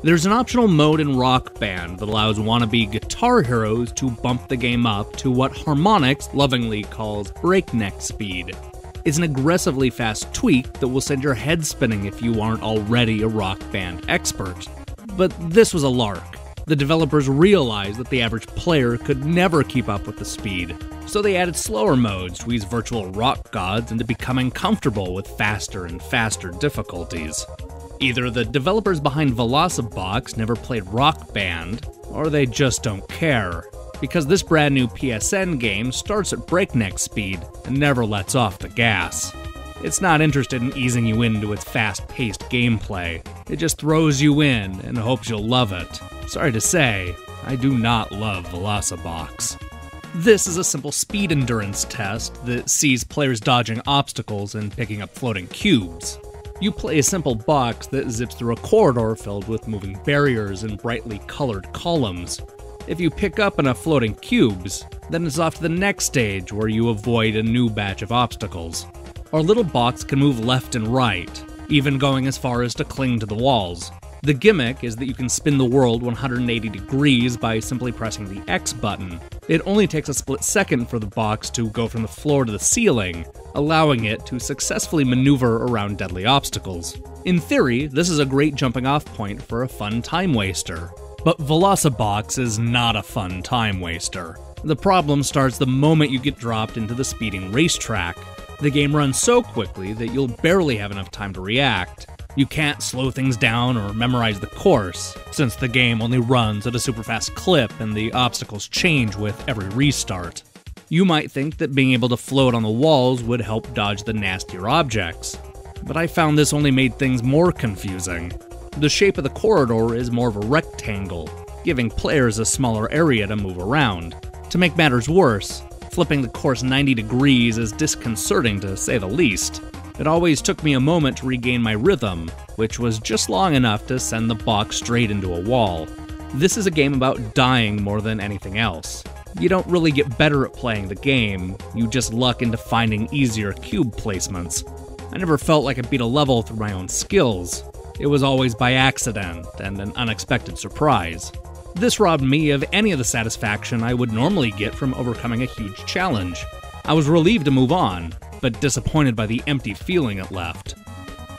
There's an optional mode in Rock Band that allows wannabe guitar heroes to bump the game up to what Harmonix lovingly calls Breakneck Speed. It's an aggressively fast tweak that will send your head spinning if you aren't already a Rock Band expert. But this was a lark. The developers realized that the average player could never keep up with the speed, so they added slower modes to ease virtual rock gods into becoming comfortable with faster and faster difficulties. Either the developers behind Velocibox never played Rock Band, or they just don't care, because this brand new PSN game starts at breakneck speed and never lets off the gas. It's not interested in easing you into its fast-paced gameplay. It just throws you in and hopes you'll love it. Sorry to say, I do not love Velocibox. This is a simple speed endurance test that sees players dodging obstacles and picking up floating cubes. You play a simple box that zips through a corridor filled with moving barriers and brightly colored columns. If you pick up enough floating cubes, then it's off to the next stage where you avoid a new batch of obstacles. Our little box can move left and right, even going as far as to cling to the walls. The gimmick is that you can spin the world 180 degrees by simply pressing the X button. It only takes a split second for the box to go from the floor to the ceiling, allowing it to successfully maneuver around deadly obstacles. In theory, this is a great jumping off point for a fun time waster. But Velocibox is not a fun time waster. The problem starts the moment you get dropped into the speeding racetrack. The game runs so quickly that you'll barely have enough time to react. You can't slow things down or memorize the course, since the game only runs at a super fast clip and the obstacles change with every restart. You might think that being able to float on the walls would help dodge the nastier objects, but I found this only made things more confusing. The shape of the corridor is more of a rectangle, giving players a smaller area to move around. To make matters worse, flipping the course 90 degrees is disconcerting to say the least. It always took me a moment to regain my rhythm, which was just long enough to send the box straight into a wall. This is a game about dying more than anything else. You don't really get better at playing the game, you just luck into finding easier cube placements. I never felt like I beat a level through my own skills. It was always by accident and an unexpected surprise. This robbed me of any of the satisfaction I would normally get from overcoming a huge challenge. I was relieved to move on, but disappointed by the empty feeling it left.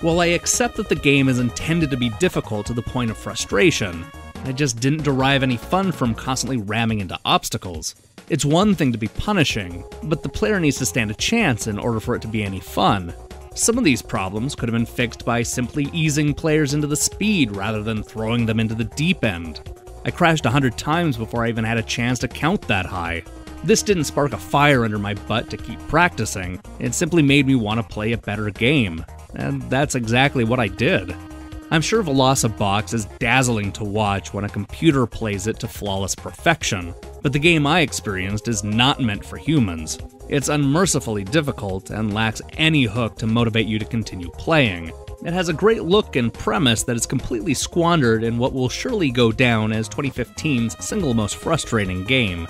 While I accept that the game is intended to be difficult to the point of frustration, I just didn't derive any fun from constantly ramming into obstacles. It's one thing to be punishing, but the player needs to stand a chance in order for it to be any fun. Some of these problems could have been fixed by simply easing players into the speed rather than throwing them into the deep end. I crashed 100 times before I even had a chance to count that high. This didn't spark a fire under my butt to keep practicing, it simply made me want to play a better game. And that's exactly what I did. I'm sure Velocibox is dazzling to watch when a computer plays it to flawless perfection, but the game I experienced is not meant for humans. It's unmercifully difficult and lacks any hook to motivate you to continue playing. It has a great look and premise that is completely squandered in what will surely go down as 2015's single most frustrating game.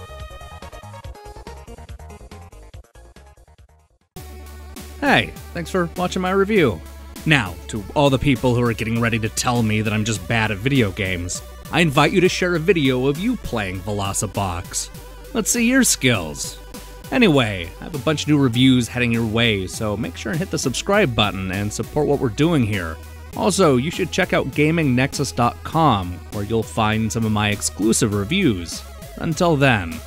Hey, thanks for watching my review. Now, to all the people who are getting ready to tell me that I'm just bad at video games, I invite you to share a video of you playing Velocibox. Let's see your skills. Anyway, I have a bunch of new reviews heading your way, so make sure and hit the subscribe button and support what we're doing here. Also, you should check out GamingNexus.com, where you'll find some of my exclusive reviews. Until then.